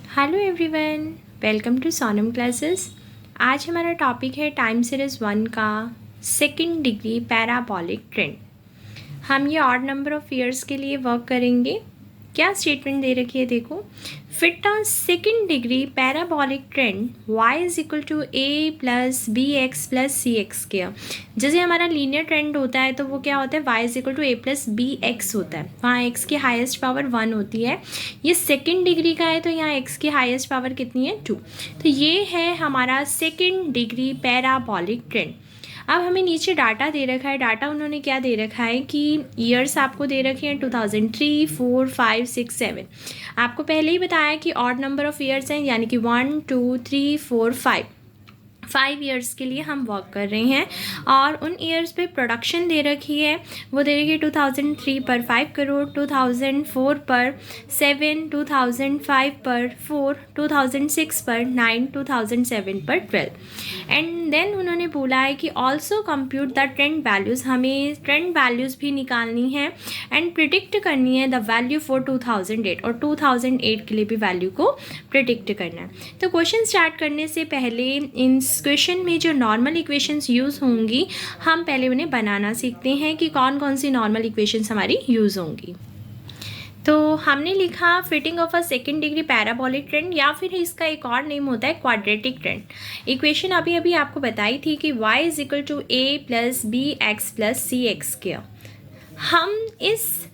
Hello everyone, welcome to Sonam classes. आज हमारा topic है टाइम सीरीज़ 1 का सेकंड डिग्री पैराबोलिक ट्रेंड। हम ये ऑड नंबर ऑफ ईयर्स के लिए वर्क करेंगे। क्या स्टेटमेंट दे रखी है देखो, fit a second degree parabolic trend y is equal to a plus b x plus c x square. जैसे हमारा लीनियर ट्रेंड होता है तो वो क्या होता है, y is equal to a plus b x होता है। वहाँ x की हाईएस्ट पावर 1 होती है। ये सेकंड डिग्री का है तो यहाँ x की हाईएस्ट पावर कितनी है 2। तो ये है हमारा सेकंड डिग्री पैराबोलिक ट्रेंड। अब हमें नीचे डाटा दे रखा है। डाटा उन्होंने क्या दे रखा है कि ईयर्स आपको दे रखे हैं 2003, 4, 5, 6, 7। आपको पहले ही बताया कि ऑड नंबर ऑफ ईयर्स हैं, यानी कि 1, 2, 3, 4, 5 ईयर्स के लिए हम वर्क कर रहे हैं। और उन ईयर्स पे प्रोडक्शन दे रखी है, वो दे रखी है 2003 पर 5 करोड़, 2004 पर 7, 2005 पर 4, 2006 पर 9, 2007 पर 12। एंड देन उन्होंने बोला है कि also compute the trend values. हमें ट्रेंड वैल्यूज़ भी निकालनी है एंड प्रिडिक्ट करनी है द वैल्यू फॉर 2008, और 2008 के लिए भी वैल्यू को प्रिडिक्ट करना है। तो क्वेश्चन स्टार्ट करने से पहले इन क्वेश्चन में जो नॉर्मल इक्वेशंस यूज़ होंगी, हम पहले उन्हें बनाना सीखते हैं कि कौन कौन सी नॉर्मल इक्वेशंस हमारी यूज़ होंगी। तो हमने लिखा fitting of a second degree parabolic trend, या फिर इसका एक और नेम होता है क्वाड्रेटिक ट्रेंड। इक्वेशन अभी अभी आपको बताई थी कि y is equal to a plus b x plus c x square. हम इस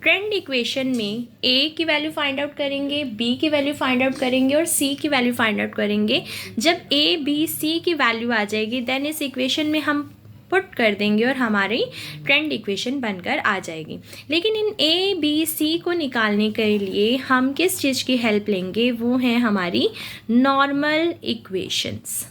ट्रेंड इक्वेशन में a की वैल्यू फाइंड आउट करेंगे, b की वैल्यू फाइंड आउट करेंगे और c की वैल्यू फाइंड आउट करेंगे। जब a b c की वैल्यू आ जाएगी देन इस इक्वेशन में हम पुट कर देंगे और हमारी ट्रेंड इक्वेशन बनकर आ जाएगी। लेकिन इन a b c को निकालने के लिए हम किस चीज़ की हेल्प लेंगे, वो है हमारी नॉर्मल इक्वेशंस।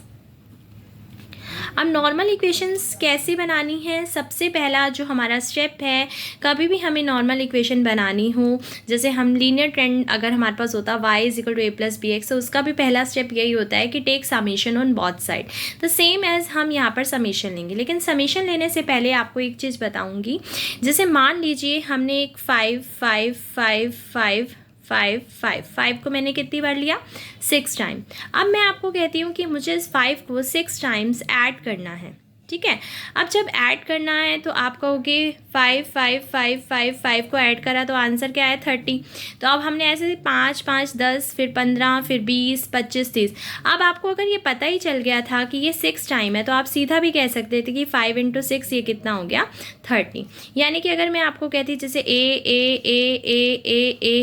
अब नॉर्मल इक्वेशंस कैसे बनानी है, सबसे पहला जो हमारा स्टेप है, कभी भी हमें नॉर्मल इक्वेशन बनानी हो, जैसे हम लीनियर ट्रेंड अगर हमारे पास होता y is equal to a plus b x, तो उसका भी पहला स्टेप यही होता है कि take summation on both side. तो सेम एज हम यहाँ पर समेशन लेंगे। लेकिन समेशन लेने से पहले आपको एक चीज़ बताऊँगी। जैसे मान लीजिए हमने एक 5, 5, 5, 5, 5, 5, 5 को मैंने कितनी बार लिया, 6 टाइम। अब मैं आपको कहती हूँ कि मुझे इस 5 को 6 टाइम्स ऐड करना है, ठीक है। अब जब ऐड करना है तो आप कहोगे 5, 5, 5, 5, 5 को ऐड करा तो आंसर क्या है 30। तो अब हमने ऐसे 5, 5, 10, फिर 15, फिर 20, 25, 30। अब आपको अगर ये पता ही चल गया था कि ये 6 टाइम है तो आप सीधा भी कह सकते थे कि 5 × 6 ये कितना हो गया 30। यानी कि अगर मैं आपको कहती जैसे ए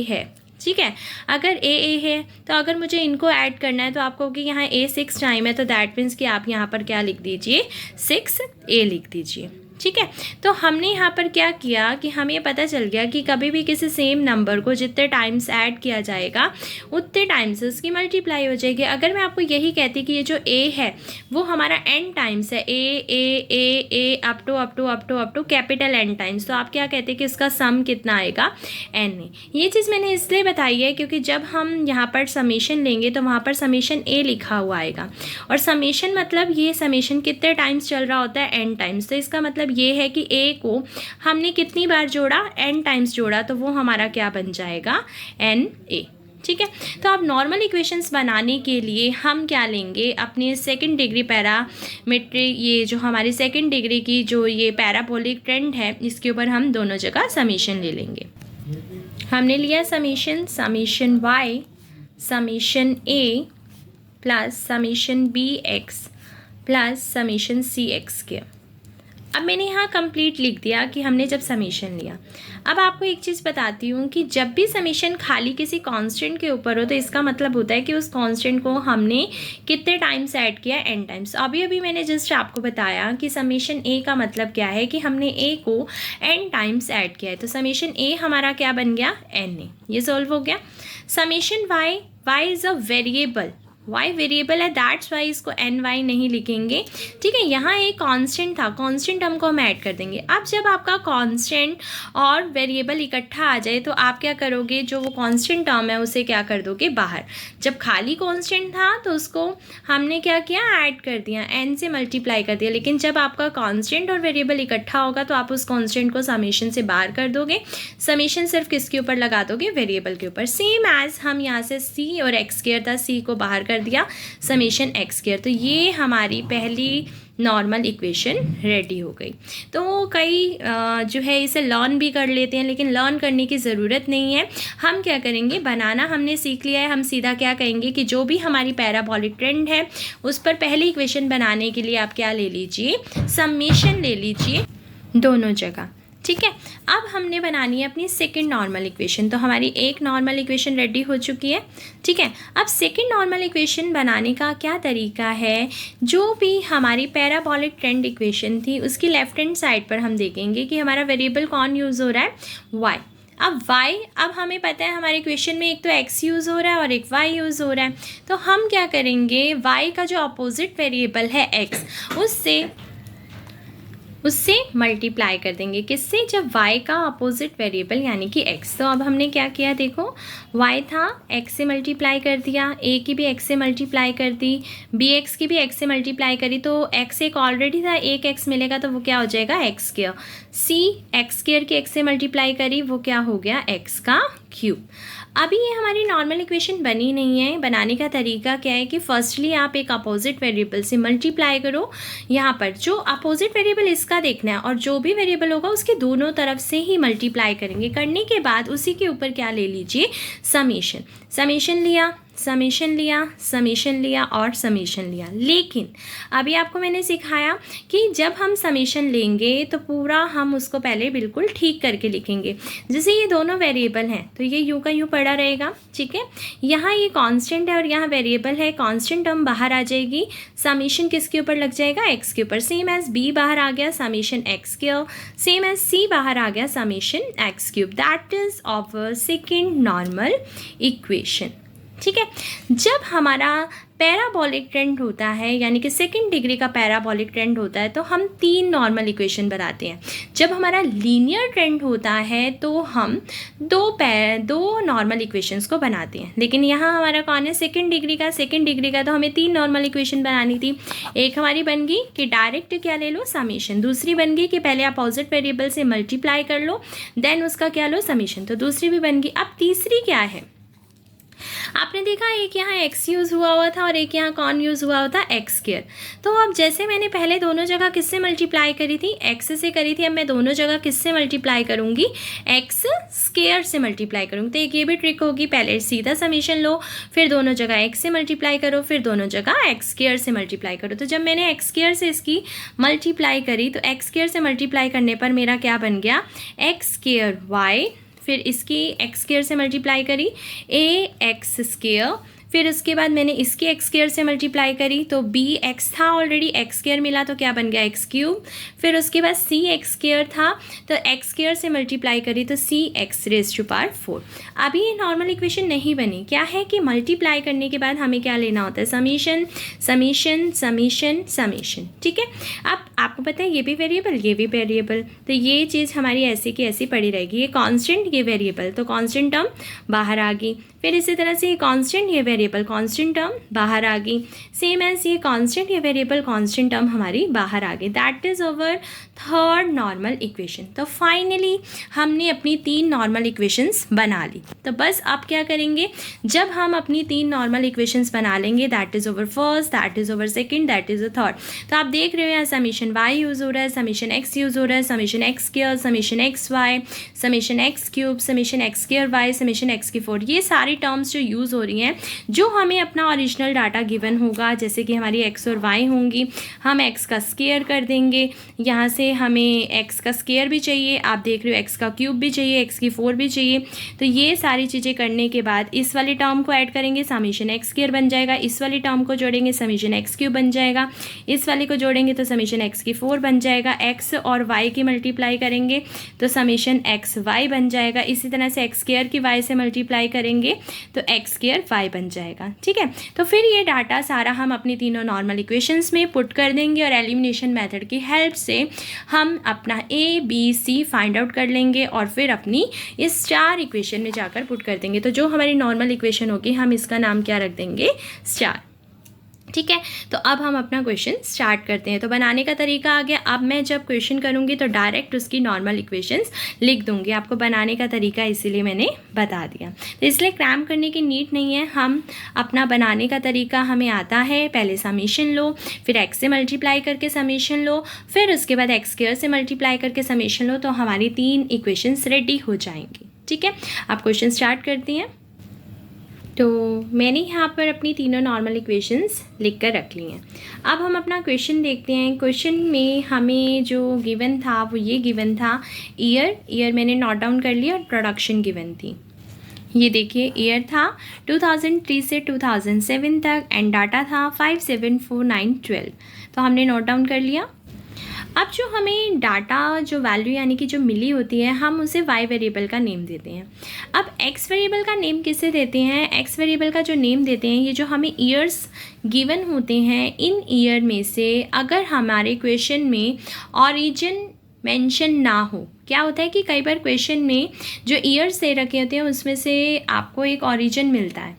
है, ठीक है। अगर ए है तो अगर मुझे इनको ऐड करना है तो आपको कि यहाँ a 6 टाइम है, तो दैट मीन्स कि आप यहाँ पर क्या लिख दीजिए 6a लिख दीजिए, ठीक है। तो हमने यहाँ पर क्या किया कि हमें ये पता चल गया कि कभी भी किसी सेम नंबर को जितने टाइम्स ऐड किया जाएगा उतने टाइम्स उसकी मल्टीप्लाई हो जाएगी। अगर मैं आपको यही कहती कि ये जो a है वो हमारा n टाइम्स है, a up to capital N times, तो आप क्या कहते हैं कि इसका सम कितना आएगा n है। ये चीज़ मैंने इसलिए बताई है क्योंकि जब हम यहाँ पर समेशन लेंगे तो वहाँ पर समेशन a लिखा हुआ आएगा, और समेशन मतलब ये समेशन कितने टाइम्स चल रहा होता है n टाइम्स। तो इसका मतलब ये है कि a को हमने कितनी बार जोड़ा, n टाइम्स जोड़ा, तो वो हमारा क्या बन जाएगा na, ठीक है। तो अब नॉर्मल इक्वेशंस बनाने के लिए हम क्या लेंगे, अपनी सेकंड डिग्री पैरामीट्रिक, ये जो हमारी सेकंड डिग्री की जो ये पैराबोलिक ट्रेंड है इसके ऊपर हम दोनों जगह समेशन ले लेंगे। हमने लिया summation y summation a plus summation b x plus summation c x के। अब मैंने यहाँ कंप्लीट लिख दिया कि हमने जब समेशन लिया। अब आपको एक चीज़ बताती हूँ कि जब भी समेशन खाली किसी कांस्टेंट के ऊपर हो तो इसका मतलब होता है कि उस कांस्टेंट को हमने कितने टाइम्स ऐड किया, n टाइम्स। अभी अभी मैंने जस्ट आपको बताया कि समेशन a का मतलब क्या है कि हमने a को n टाइम्स ऐड किया है, तो समेशन a हमारा क्या बन गया na। ये सॉल्व हो गया। Summation y is a variable, y variable है, दैट्स वाई इसको एन वाई नहीं लिखेंगे, ठीक है। यहाँ एक कांस्टेंट था, कांस्टेंट टर्म को हम ऐड कर देंगे। अब जब आपका कांस्टेंट और वेरिएबल इकट्ठा आ जाए तो आप क्या करोगे, जो वो कांस्टेंट टर्म है उसे क्या कर दोगे बाहर। जब खाली कांस्टेंट था तो उसको हमने क्या किया, ऐड कर दिया, एन से मल्टीप्लाई कर दिया। लेकिन जब आपका कांस्टेंट और वेरिएबल इकट्ठा होगा तो आप उस कांस्टेंट को समेशन से बाहर कर दोगे। समेशन सिर्फ किसके ऊपर लगा दोगे, वेरिएबल के ऊपर। सेम एज हम यहाँ से सी और एक्स स्क्वायर था, सी को बाहर कर दिया, समेशन एक्स स्क्वायर। तो ये हमारी पहली नॉर्मल इक्वेशन रेडी हो गई। तो कई जो है इसे लर्न भी कर लेते हैं, लेकिन लर्न करने की ज़रूरत नहीं है। हम क्या करेंगे, बनाना हमने सीख लिया है, हम सीधा क्या कहेंगे कि जो भी हमारी पैराबोलिक ट्रेंड है उस पर पहली इक्वेशन बनाने के लिए आप क्या ले लीजिए, समेशन ले लीजिए दोनों जगह, ठीक है। अब हमने बनानी है अपनी सेकंड नॉर्मल इक्वेशन। तो हमारी एक नॉर्मल इक्वेशन रेडी हो चुकी है, ठीक है। अब सेकंड नॉर्मल इक्वेशन बनाने का क्या तरीका है, जो भी हमारी पैराबोलिक ट्रेंड इक्वेशन थी उसकी लेफ्ट हैंड साइड पर हम देखेंगे कि हमारा वेरिएबल कौन यूज़ हो रहा है, y। अब y, अब हमें पता है हमारे इक्वेशन में एक तो x यूज़ हो रहा है और एक y यूज़ हो रहा है। तो हम क्या करेंगे, y का जो अपोजिट वेरिएबल है x, उससे मल्टीप्लाई कर देंगे। किससे, जब y का अपोजिट वेरिएबल यानी कि x। तो अब हमने क्या किया, देखो y था, x से मल्टीप्लाई कर दिया, a की भी x से मल्टीप्लाई कर दी, bx की भी x से मल्टीप्लाई करी, तो x एक ऑलरेडी था, एक x मिलेगा तो वो क्या हो जाएगा, x square. c x square की x से मल्टीप्लाई करी, वो क्या हो गया, x का क्यूब। अभी ये हमारी नॉर्मल इक्वेशन बनी नहीं है। बनाने का तरीका क्या है कि फर्स्टली आप एक अपोजिट वेरिएबल से मल्टीप्लाई करो। यहाँ पर जो अपोजिट वेरिएबल इसका देखना है और जो भी वेरिएबल होगा उसके दोनों तरफ से ही मल्टीप्लाई करेंगे। करने के बाद उसी के ऊपर क्या ले लीजिए, समेशन। समेशन लिया, समेशन लिया, समेशन लिया और समेशन लिया। लेकिन अभी आपको मैंने सिखाया कि जब हम समेशन लेंगे तो पूरा हम उसको पहले बिल्कुल ठीक करके लिखेंगे। जैसे ये दोनों वेरिएबल हैं तो ये यूँ का यूँ पड़ा रहेगा, ठीक है। यहाँ ये कांस्टेंट है और यहाँ वेरिएबल है, कांस्टेंट टर्म बाहर आ जाएगी, समेशन किसके ऊपर लग जाएगा, एक्स के ऊपर। सेम एज बी बाहर आ गया, summation x square. Same as c बाहर आ गया, summation x cube. That is our second normal equation, ठीक है। जब हमारा पैराबोलिक ट्रेंड होता है यानी कि सेकंड डिग्री का पैराबोलिक ट्रेंड होता है तो हम तीन नॉर्मल इक्वेशन बनाते हैं। जब हमारा लीनियर ट्रेंड होता है तो हम दो नॉर्मल इक्वेशंस को बनाते हैं। लेकिन यहाँ हमारा कौन है, सेकंड डिग्री का। सेकंड डिग्री का तो हमें तीन नॉर्मल इक्वेशन बनानी थी। एक हमारी बन गई कि डायरेक्ट क्या ले लो, समेशन। दूसरी बन गई कि पहले अपोजिट वेरिएबल से मल्टीप्लाई कर लो, देन उसका क्या लो, समेशन। तो दूसरी भी बन गई। अब तीसरी क्या है, आपने देखा एक यहाँ x यूज़ हुआ था और एक यहाँ कौन यूज़ हुआ था, x स्क्वायर। तो अब जैसे मैंने पहले दोनों जगह किससे मल्टीप्लाई करी थी, x से करी थी, अब मैं दोनों जगह किससे मल्टीप्लाई करूँगी, x स्क्वायर से मल्टीप्लाई करूँगी। तो एक ये भी ट्रिक होगी, पहले सीधा समेशन लो, फिर दोनों जगह x से मल्टीप्लाई करो, फिर दोनों जगह x स्क्वायर से मल्टीप्लाई करो। तो जब मैंने x स्क्वायर से इसकी मल्टीप्लाई करी तो x स्क्वायर से मल्टीप्लाई करने पर मेरा क्या बन गया, x स्क्वायर y, फिर इसकी एक्स स्क्वायर से मल्टीप्लाई करी ए एक्स स्क्वायर, फिर उसके बाद मैंने इसकी एक्स स्क्वायर से मल्टीप्लाई करी तो बी एक्स था ऑलरेडी, एक्स स्क्वायर मिला तो क्या बन गया, एक्स क्यूब। फिर उसके बाद सी एक्स स्क्वायर था तो एक्स स्क्वायर से मल्टीप्लाई करी तो सी एक्स रेज़ टू पावर 4। अभी ये नॉर्मल इक्वेशन नहीं बनी। क्या है कि मल्टीप्लाई करने के बाद हमें क्या लेना होता है, समीशन, समीशन, समीशन, समीशन, ठीक है। अब आपको पता है ये भी वेरिएबल, ये भी वेरिएबल, तो ये चीज़ हमारी ऐसी की ऐसी पड़ी रहेगी। ये कांस्टेंट, ये वेरिएबल, तो कांस्टेंट टर्म बाहर आ गई। फिर इसी तरह से ये कांस्टेंट, ये वेरिएबल, कांस्टेंट टर्म बाहर आ गई। सेम एज ये कांस्टेंट, ये वेरिएबल, कांस्टेंट टर्म हमारी बाहर आ गई। That is our third normal equation. तो फाइनली हमने अपनी तीन नॉर्मल इक्वेशंस बना ली। तो बस अब क्या करेंगे, जब हम अपनी तीन नॉर्मल इक्वेशंस बना लेंगे, that is over first, that is over second, that is a third. तो आप देख रहे हो यहाँ समीशन y यूज़ हो रहा है, समीशन x यूज़ हो रहा है, summation x square, summation x y, summation x cube, summation x square y, summation x की 4। ये सारी टर्म्स जो यूज़ हो रही हैं, जो हमें अपना ओरिजिनल डाटा गिवन होगा, जैसे कि हमारी x और y होंगी, हम x का स्क्वायर कर देंगे। यहाँ से हमें x का स्क्वायर भी चाहिए, आप देख रहे हो x का क्यूब भी चाहिए, x की 4 भी चाहिए। तो ये सारी चीज़ें करने के बाद इस वाली टर्म को ऐड करेंगे, समीशन x स्क्वायर बन जाएगा। इस वाली टर्म को जोड़ेंगे, समीशन x क्यूब बन जाएगा। इस वाली को जोड़ेंगे तो समीशन x की 4 बन जाएगा। x और y की मल्टीप्लाई करेंगे तो समीशन x y बन जाएगा। इसी तरह से x स्क्वायर की y से मल्टीप्लाई करेंगे तो x स्क्वायर y बन जाएगा। ठीक है, तो फिर ये डाटा सारा हम अपनी तीनों नॉर्मल इक्वेशंस में पुट कर देंगे और एलिमिनेशन मेथड की हेल्प से हम अपना A B C find out कर लेंगे और फिर अपनी इस 4 इक्वेशन में जाकर पुट कर देंगे। तो जो हमारी नॉर्मल इक्वेशन होगी हम इसका नाम क्या रख देंगे, स्टार। ठीक है, तो अब हम अपना क्वेश्चन स्टार्ट करते हैं। तो बनाने का तरीका आ गया। अब मैं जब क्वेश्चन करूँगी तो डायरेक्ट उसकी नॉर्मल इक्वेशंस लिख दूँगी। आपको बनाने का तरीका इसीलिए मैंने बता दिया, तो इसलिए क्रैम करने की नीड नहीं है। हम अपना बनाने का तरीका हमें आता है, पहले समेशन लो, फिर एक्स से मल्टीप्लाई करके समेशन लो, फिर उसके बाद एक्स स्क्वायर से मल्टीप्लाई करके समेशन लो, तो हमारी 3 इक्वेशंस रेडी हो जाएंगी। ठीक है, आप क्वेश्चन स्टार्ट करती हैं। तो मैंने यहाँ पर अपनी तीनों नॉर्मल इक्वेशंस लिख कर रख ली हैं। अब हम अपना क्वेश्चन देखते हैं। क्वेश्चन में हमें जो गिवन था वो ये गिवन था, ईयर मैंने नोट डाउन कर लिया और प्रोडक्शन गिवन थी। ये देखिए, ईयर था 2003 से 2007 तक एंड डाटा था 574912, तो हमने नोट डाउन कर लिया। अब जो हमें डाटा जो वैल्यू यानी कि जो मिली होती है, हम उसे वाई वेरिएबल का नेम देते हैं। अब एक्स वेरिएबल का नेम किसे देते हैं, एक्स वेरिएबल का जो नेम देते हैं, ये जो हमें ईयर्स गिवन होते हैं, इन ईयर में से अगर हमारे क्वेश्चन में ओरिजिन मेंशन ना हो, क्या होता है कि कई बार क्वेश्चन में जो ईयर्स दे रखे होते हैं उसमें से आपको एक ओरिजिन मिलता है।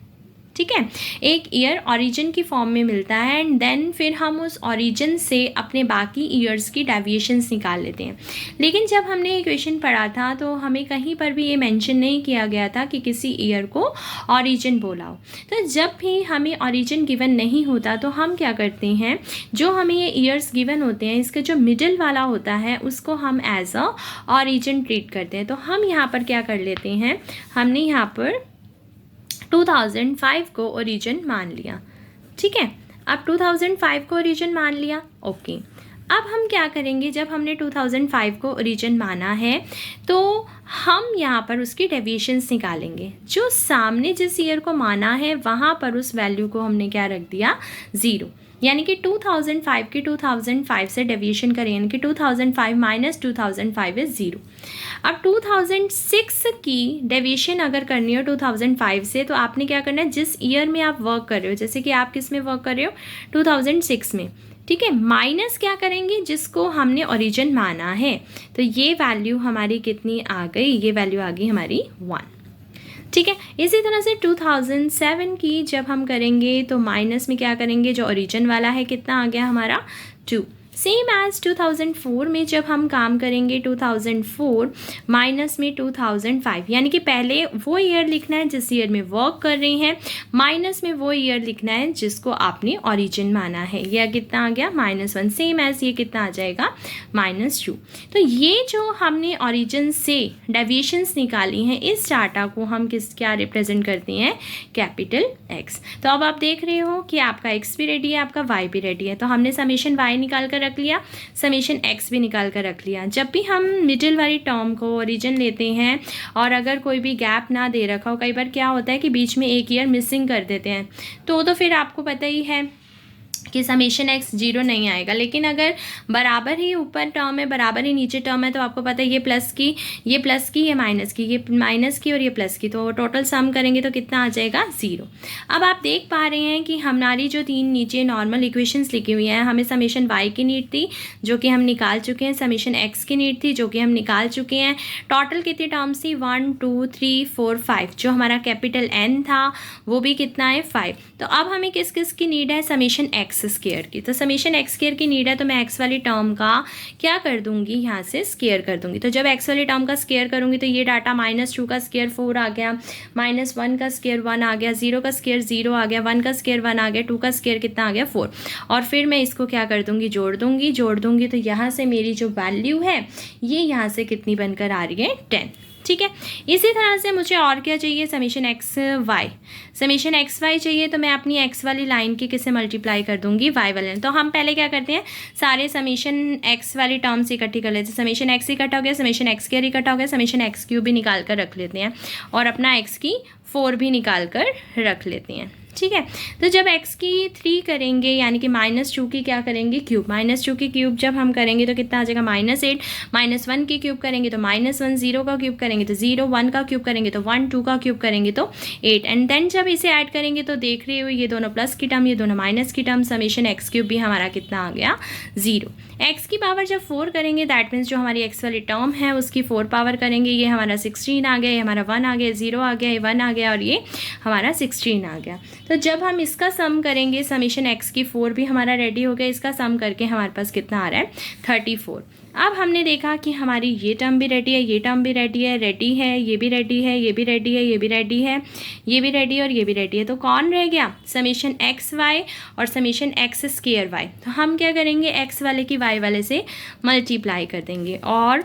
ठीक है, एक ईयर ओरिजिन की फॉर्म में मिलता है एंड देन फिर हम उस ओरिजिन से अपने बाकी ईयर्स की डेविएशंस निकाल लेते हैं। लेकिन जब हमने ये क्वेश्चन पढ़ा था तो हमें कहीं पर भी ये मेंशन नहीं किया गया था कि किसी ईयर को ओरिजिन बोला हो। तो जब भी हमें ओरिजिन गिवन नहीं होता तो हम क्या करते हैं, जो हमें ये ईयर्स गिवन होते हैं इसका जो मिडिल वाला होता है उसको हम एज अ ओरिजिन ट्रीट करते हैं। तो हम यहाँ पर क्या कर लेते हैं, हमने यहाँ पर 2005 को ओरिजिन मान लिया। ठीक है, अब 2005 को ओरिजिन मान लिया। ओके, अब हम क्या करेंगे, जब हमने 2005 को ओरिजिन माना है तो हम यहाँ पर उसकी डेविएशंस निकालेंगे। जो सामने जिस ईयर को माना है वहाँ पर उस वैल्यू को हमने क्या रख दिया, 0, यानी कि 2005 की 2005 से डेविएशन करें, यानी कि 2005 माइनस 2005 इज़ 0। अब 2006 की डेविएशन अगर करनी हो 2005 से, तो आपने क्या करना है, जिस ईयर में आप वर्क कर रहे हो, जैसे कि आप किस में वर्क कर रहे हो, 2006 में। ठीक है, माइनस क्या करेंगे, जिसको हमने ओरिजिन माना है। तो ये वैल्यू हमारी कितनी आ गई, ये वैल्यू आ गई हमारी 1। ठीक है, इसी तरह से 2007 की जब हम करेंगे तो माइनस में क्या करेंगे, जो ओरिजिन वाला है कितना आ गया हमारा 2। सेम एज 2004 में जब हम काम करेंगे 2004 माइनस में 2005, यानी कि पहले वो ईयर लिखना है जिस ईयर में वर्क कर रहे हैं, माइनस में वो ईयर लिखना है जिसको आपने ओरिजिन माना है। यह कितना आ गया, -1। सेम एज ये कितना आ जाएगा, -2। तो ये जो हमने ओरिजिन से डेविएशंस निकाली हैं, इस डाटा को हम क्या रिप्रेजेंट करते हैं, कैपिटल एक्स। तो अब आप देख रहे हो कि आपका एक्स भी रेडी है, आपका वाई भी रेडी है। तो हमने समेशन वाई निकाल कर रख लिया, समेशन एक्स भी निकाल कर रख लिया। जब भी हम मिडिल वाली टर्म को ओरिजिन लेते हैं और अगर कोई भी गैप ना दे रखा हो, कई बार क्या होता है कि बीच में एक ईयर मिसिंग कर देते हैं, तो फिर आपको पता ही है कि समेशन एक्स 0 नहीं आएगा। लेकिन अगर बराबर ही ऊपर टर्म है, बराबर ही नीचे टर्म है, तो आपको पता है ये प्लस की, ये माइनस की, ये माइनस की और ये प्लस की, तो टोटल सम करेंगे तो कितना आ जाएगा, 0। अब आप देख पा रहे हैं कि हमारी जो 3 नीचे नॉर्मल इक्वेशंस लिखी हुई हैं, हमें समेशन वाई की नीड थी जो कि हम निकाल चुके हैं, समेशन एक्स की नीड थी जो कि हम निकाल चुके हैं। टोटल कितनी टर्म्स थी, 1 2 3 4 5। जो हमारा कैपिटल एन था वो भी कितना है, 5। तो अब हमें किस किस की नीड है, समेशन एक्स स्क्वायर की। तो समेशन एक्स स्क्वायर की नीड है, तो मैं एक्स वाली टर्म का क्या कर दूंगी, यहाँ से स्क्वायर कर दूंगी। तो जब एक्स वाली टर्म का स्क्वायर करूंगी तो ये डाटा -2 का स्क्वायर 4 आ गया, -1 का स्क्वायर 1 आ गया, 0 का स्क्वायर 0 आ गया, 1 का स्क्वायर 1 आ गया, 2 का स्क्वायर कितना आ गया, 4। और फिर मैं इसको क्या कर दूंगी, जोड़ दूंगी। तो यहाँ से मेरी जो वैल्यू है ये यहाँ से कितनी बनकर आ रही है, 10। ठीक है, इसी तरह से मुझे और क्या चाहिए, समेशन एक्स वाई चाहिए। तो मैं अपनी एक्स वाली लाइन की किससे मल्टीप्लाई कर दूंगी, वाई वाले। तो हम पहले क्या करते हैं, सारे समेशन एक्स वाली टर्म्स इकट्ठी कर लेते हैं। समेशन एक्स इकट्ठा हो गया, समेशन एक्स स्क्वायर इकट्ठा हो गया, समेशन एक्स क्यूब भी निकाल कर रख लेते हैं और अपना एक्स की 4 भी निकाल कर रख लेते हैं। ठीक है। तो जब x की 3 करेंगे यानी कि -2 की क्या करेंगे क्यूब, -2 की क्यूब जब हम करेंगे तो कितना आ जाएगा -8, -1 की क्यूब करेंगे तो -1, 0 का क्यूब करेंगे तो 0, 1 का क्यूब करेंगे तो 1, 2 का क्यूब करेंगे तो 8 एंड देन जब इसे ऐड करेंगे तो देख रहे हो ये दोनों प्लस की टर्म, ये दोनों माइनस की टर्म, समेशन एक्स क्यूब भी हमारा कितना आ गया 0। x की पावर जब 4 करेंगे दैट मीन्स जो हमारी x वाली टर्म है उसकी 4 पावर करेंगे, ये हमारा 16 आ गया, ये हमारा 1 आ गया, 0 आ गया, ये 1 आ गया और ये हमारा 16 आ गया। तो जब हम इसका सम करेंगे समेशन x की 4 भी हमारा रेडी हो गया, इसका सम करके हमारे पास कितना आ रहा है 34। अब हमने देखा कि हमारी ये टर्म भी रेडी है, ये टर्म भी रेडी है, ये भी रेडी है, ये भी रेडी है, ये भी रेडी है, ये भी रेडी है और ये भी रेडी है। तो कौन रह गया समेशन एक्स वाई और समेशन एक्स स्क्वायर वाई। तो हम क्या करेंगे एक्स वाले की वाई वाले से मल्टीप्लाई कर देंगे और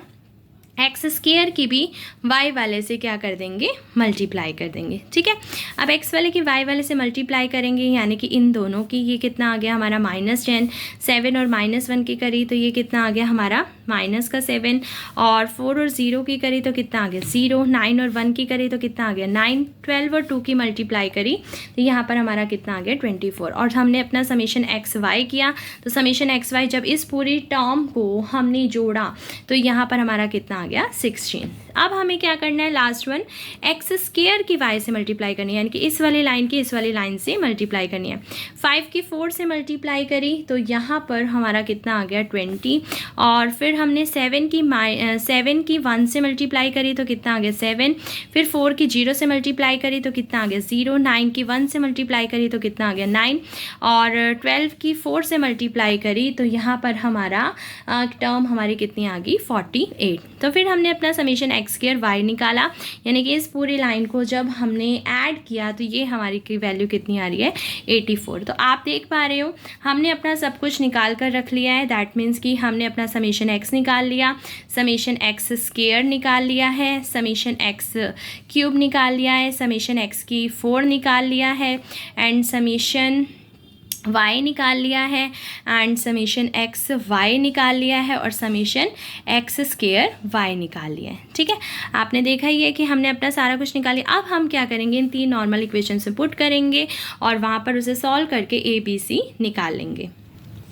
एक्स स्क्वायर की भी वाई वाले से क्या कर देंगे मल्टीप्लाई कर देंगे। ठीक है, अब एक्स वाले की वाई वाले से मल्टीप्लाई करेंगे यानी कि इन दोनों की ये कितना आ गया हमारा -10, 7 और -1 की करी तो ये कितना आ गया हमारा -7 और 4 और 0 की करी तो कितना आ गया 0, 9 और 1 की करी तो कितना आ गया 9, 12 और 2 की मल्टीप्लाई करी तो यहाँ पर हमारा कितना आ गया 24 और हमने अपना समेशन एक्स वाई किया। तो समेशन एक्स वाई जब इस पूरी टर्म को हमने जोड़ा तो यहाँ पर हमारा कितना आ गया 16। अब हमें क्या करना है लास्ट वन एक्स स्क्वायर की वाई से मल्टीप्लाई करनी है यानी कि इस वाली लाइन की इस वाली लाइन से मल्टीप्लाई करनी है। 5 की 4 से मल्टीप्लाई करी तो यहाँ पर हमारा कितना आ गया 20 और फिर हमने 7 की 1 से मल्टीप्लाई करी तो कितना आ गया 7, फिर 4 की 0 से मल्टीप्लाई करी तो कितना आ गया 0, 9 की 1 से मल्टीप्लाई करी तो कितना आ गया 9 और 12 की 4 से मल्टीप्लाई करी तो यहाँ पर हमारा टर्म हमारी कितनी आ गई 48। तो फिर हमने अपना समेशन एक्स स्क्वायर वाई निकाला यानी कि इस पूरी लाइन को जब हमने ऐड किया तो ये हमारी की वैल्यू कितनी आ रही है 84। तो आप देख पा रहे हो हमने अपना सब कुछ निकाल कर रख लिया है, दैट मीन्स कि हमने अपना समेशन एक्स निकाल लिया, समेशन एक्स स्क्वायर निकाल लिया है, समेशन एक्स क्यूब निकाल लिया है, समेशन एक्स की 4 निकाल लिया है एंड समेशन y निकाल लिया है एंड समेशन एक्स वाई निकाल लिया है और समेशन एक्स स्क्वायर वाई निकाल लिया है। ठीक है, आपने देखा ही है कि हमने अपना सारा कुछ निकाल लिया। अब हम क्या करेंगे इन 3 नॉर्मल इक्वेशन से पुट करेंगे और वहाँ पर उसे सॉल्व करके ABC निकाल लेंगे।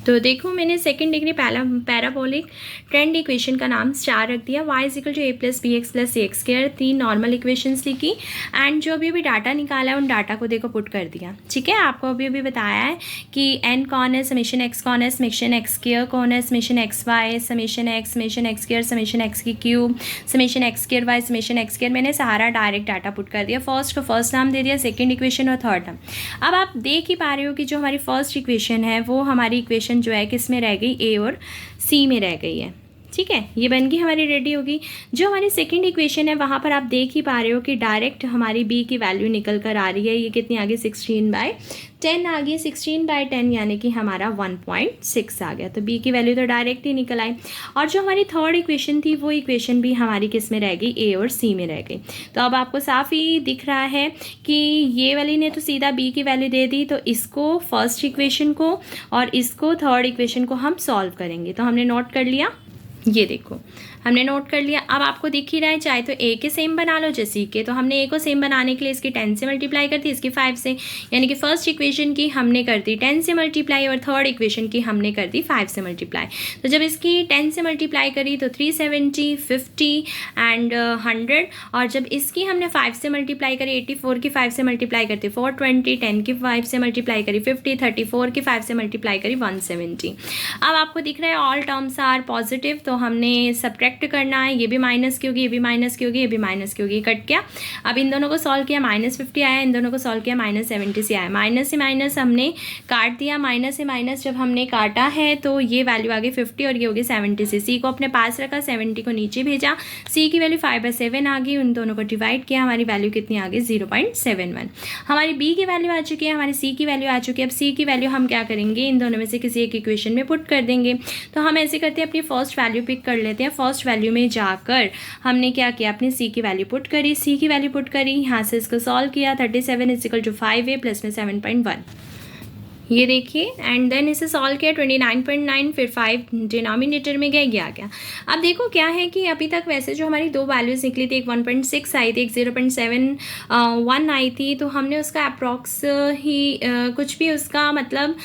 तो देखो मैंने second degree parabolic trend equation का नाम स्टार रख दिया, y = a + bx + cx square, 3 normal equations लिखी एंड जो अभी डाटा निकाला है उन डाटा को देखो पुट कर दिया। ठीक है, आपको अभी बताया है कि n कौन है, समेशन x कौन है, समेशन x स्क्वायर कौन है, summation x y, summation x square, summation x की cube, summation x square y, summation x square. मैंने सारा डायरेक्ट डाटा पुट कर दिया, फर्स्ट को फर्स्ट नाम दे दिया, सेकेंड इक्वेशन और थर्ड नाम। अब आप देख ही पा रहे हो कि जो हमारी फर्स्ट इक्वेशन है वो हमारी इक्वेशन जो है किस में रह गई A और C में रह गई है। ठीक है, ये बन गई हमारी रेडी होगी। जो हमारी सेकंड इक्वेशन है वहाँ पर आप देख ही पा रहे हो कि डायरेक्ट हमारी B की वैल्यू निकल कर आ रही है, ये कितनी आ गई 16/10 आ गई, 16/10 यानी कि हमारा 1.6 आ गया। तो B की वैल्यू तो डायरेक्ट ही निकल आई। और जो हमारी थर्ड इक्वेशन थी वो इक्वेशन भी हमारी किस में रह गई A और C में रह गई। तो अब आपको साफ ही दिख रहा है कि ये वाली ने तो सीधा B की वैल्यू दे दी, तो इसको फर्स्ट इक्वेशन को और इसको थर्ड इक्वेशन को हम सॉल्व करेंगे। तो हमने नोट कर लिया, ये देखो हमने नोट कर लिया। अब आपको दिख ही रहा है चाहे तो A के सेम बना लो चाहे C के। तो हमने A को सेम बनाने के लिए इसकी 10 से मल्टीप्लाई करती, इसकी 5 से, यानी कि फर्स्ट इक्वेशन की हमने कर दी 10 से मल्टीप्लाई और थर्ड इक्वेशन की हमने कर दी 5 से मल्टीप्लाई। तो जब इसकी 10 से मल्टीप्लाई करी तो 370, 50 एंड 100 और जब इसकी हमने 5 से मल्टीप्लाई करी 84 की 5 से मल्टीप्लाई करती 420, 10 की 5 से मल्टीप्लाई करी 50, 34 की 5 से मल्टीप्लाई करी 170। अब आपको दिख रहा है ऑल टर्म्स आर पॉजिटिव, तो हमने सब्ट्रैक्ट करना है, ये भी माइनस की होगी, ये भी माइनस की होगी, ये भी माइनस की होगी, कट गया। अब इन दोनों को सॉल्व किया -50 आया, इन दोनों को सॉल्व किया -70 से आया। माइनस से माइनस हमने काट दिया, माइनस से माइनस जब हमने काटा है तो ये वैल्यू आ गई 50 और ये हो गई 70 से। C को अपने पास रखा, 70 को नीचे भेजा, C की वैल्यू 5/7 आ गई, उन दोनों को डिवाइड किया, हमारी वैल्यू कितनी आ गई 0.71। हमारी B की वैल्यू आ चुकी है, हमारी C की वैल्यू आ चुकी है। अब C की वैल्यू हम क्या करेंगे इन दोनों में से किसी एक इक्वेशन में पुट कर देंगे। तो हम ऐसे करते हैं अपनी फर्स्ट वैल्यू पिक कर लेते हैं। फर्स्ट वैल्यू में जाकर हमने क्या किया अपनी C की वैल्यू पुट करी, C की वैल्यू पुट करी, यहाँ से इसको सॉल्व किया। 37 = 5A + में 7.1 ये देखिए, एंड देन इसे सॉल्व किया 29.9, फिर 5 डिनोमिनेटर में गया, ये आ गया। अब देखो क्या है कि अभी तक वैसे जो हमारी दो वैल्यूज़ निकली थी, एक 1.6 आई थी, एक 0.71 आई थी, तो हमने उसका अप्रॉक्स ही कुछ भी उसका मतलब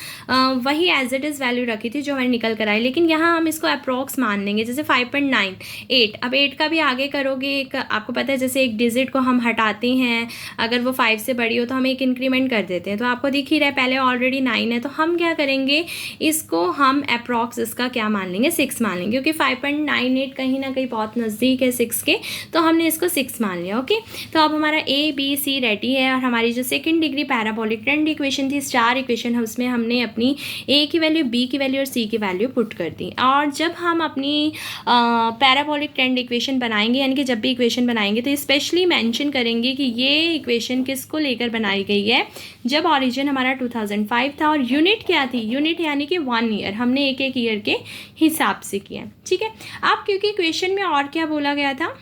वही एज इट इज़ वैल्यू रखी थी जो हमारी निकल कर आई, लेकिन यहाँ हम इसको अप्रॉक्स मान लेंगे। जैसे 5.9, 8, अब 8 का भी आगे करोगे, एक आपको पता है जैसे एक डिजिट को हम हटाते हैं, अगर वो 5 से बड़ी हो तो हम एक इंक्रीमेंट कर देते हैं, तो आपको दिख ही रहा है पहले ऑलरेडी 9 है, तो हम क्या करेंगे, इसको हम अप्रॉक्स इसका क्या मान लेंगे, 6 मान लेंगे, क्योंकि 5.98 कहीं ना कहीं बहुत नज़दीक है 6 के, तो हमने इसको 6 मान लिया। ओके, तो अब हमारा ए बी सी रेडी है, और हमारी जो second degree parabolic trend equation थी, स्टार इक्वेशन है, उसमें हमने अपनी ए की वैल्यू, बी की वैल्यू और सी की वैल्यू पुट कर दी। और जब हम अपनी पैराबोलिक ट्रेंड इक्वेशन बनाएंगे, यानी कि जब भी इक्वेशन बनाएंगे तो स्पेशली मेंशन करेंगे कि ये इक्वेशन किसको लेकर बनाई गई है, जब ऑरिजिन हमारा 2005 था, और यूनिट क्या थी, यूनिट यानी कि 1 ईयर, हमने एक एक ईयर के हिसाब से किया। ठीक है, अब क्योंकि क्वेश्चन में और क्या बोला गया था,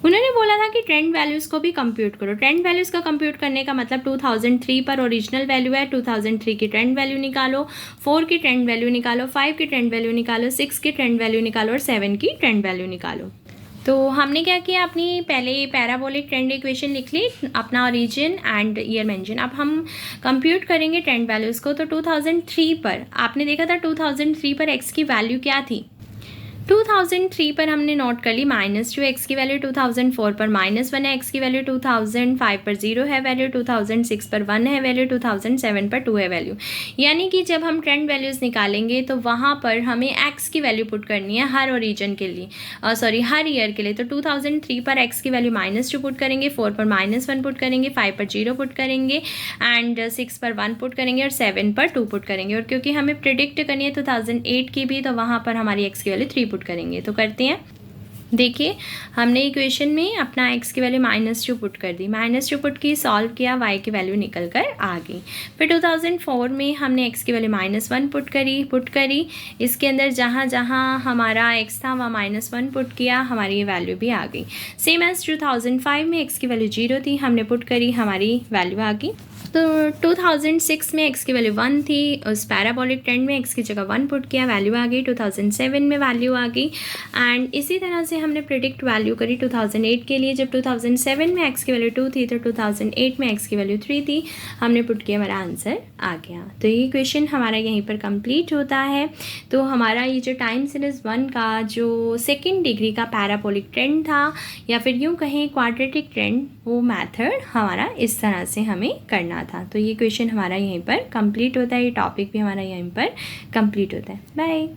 उन्होंने बोला था कि ट्रेंड वैल्यूज़ को भी कंप्यूट करो। ट्रेंड वैल्यूज़ का कंप्यूट करने का मतलब 2003 पर ओरिजिनल वैल्यू है, 2003 की ट्रेंड वैल्यू निकालो, 4 की ट्रेंड वैल्यू निकालो, 5 की ट्रेंड वैल्यू निकालो, 6 की ट्रेंड वैल्यू निकालो और 7 की ट्रेंड वैल्यू निकालो। तो हमने क्या किया, अपनी पहले पैराबोलिक ट्रेंड इक्वेशन लिख ली, अपना ओरिजिन एंड ईयर मेंशन। अब हम कंप्यूट करेंगे ट्रेंड वैल्यूज़ को। तो 2003 पर आपने देखा था 2003 पर एक्स की वैल्यू क्या थी, 2003 पर हमने नोट कर ली -2, एक्स की वैल्यू 2004 पर -1 है, एक्स की वैल्यू 2005 पर 0 है वैल्यू, 2006 पर 1 है वैल्यू, 2007 पर 2 है वैल्यू। यानी कि जब हम ट्रेंड वैल्यूज़ निकालेंगे तो वहाँ पर हमें एक्स की वैल्यू पुट करनी है हर ओरिजिन के लिए, हर ईयर के लिए। तो 2003 पर एक्स की वैल्यू -2 पुट करेंगे, 4 पर -1 पुट करेंगे, 5 पर 0 पुट करेंगे, एंड 6 पर 1 पुट करेंगे और 7 पर 2 पुट करेंगे। और क्योंकि हमें प्रिडिक्ट करनी है 2008 की भी, तो वहाँ पर हमारी एक्स की वैल्यू 3 पुट करेंगे। तो करते हैं, देखिए हमने इक्वेशन में अपना x की वैल्यू -2 पुट कर दी, -2 पुट की, सॉल्व किया, y की वैल्यू निकल कर आ गई। फिर 2004 में हमने x की वैल्यू -1 पुट करी, इसके अंदर जहाँ जहाँ हमारा x था वहाँ -1 पुट किया, हमारी ये वैल्यू भी आ गई। सेम एज 2005 में x की वैल्यू 0 थी, हमने पुट करी, हमारी वैल्यू आ गई। तो 2006 में x की वैल्यू 1 थी, उस पैराबोलिक ट्रेंड में x की जगह 1 पुट किया, वैल्यू आ गई। 2007 में वैल्यू आ गई, एंड इसी तरह से हमने प्रिडिक्ट वैल्यू करी 2008 के लिए। जब 2007 में x की वैल्यू 2 थी, तो 2008 में x की वैल्यू 3 थी, हमने पुट किया, हमारा आंसर आ गया। तो ये क्वेश्चन हमारा यहीं पर कंप्लीट होता है। तो हमारा ये जो टाइम सीरीज़ 1 का जो सेकेंड डिग्री का पैराबोलिक ट्रेंड था, या फिर यूँ कहें क्वाड्रेटिक ट्रेंड, वो मैथड हमारा इस तरह से हमें करना था। तो ये क्वेश्चन हमारा यहीं पर कंप्लीट होता है, ये टॉपिक भी हमारा यहीं पर कंप्लीट होता है। बाय।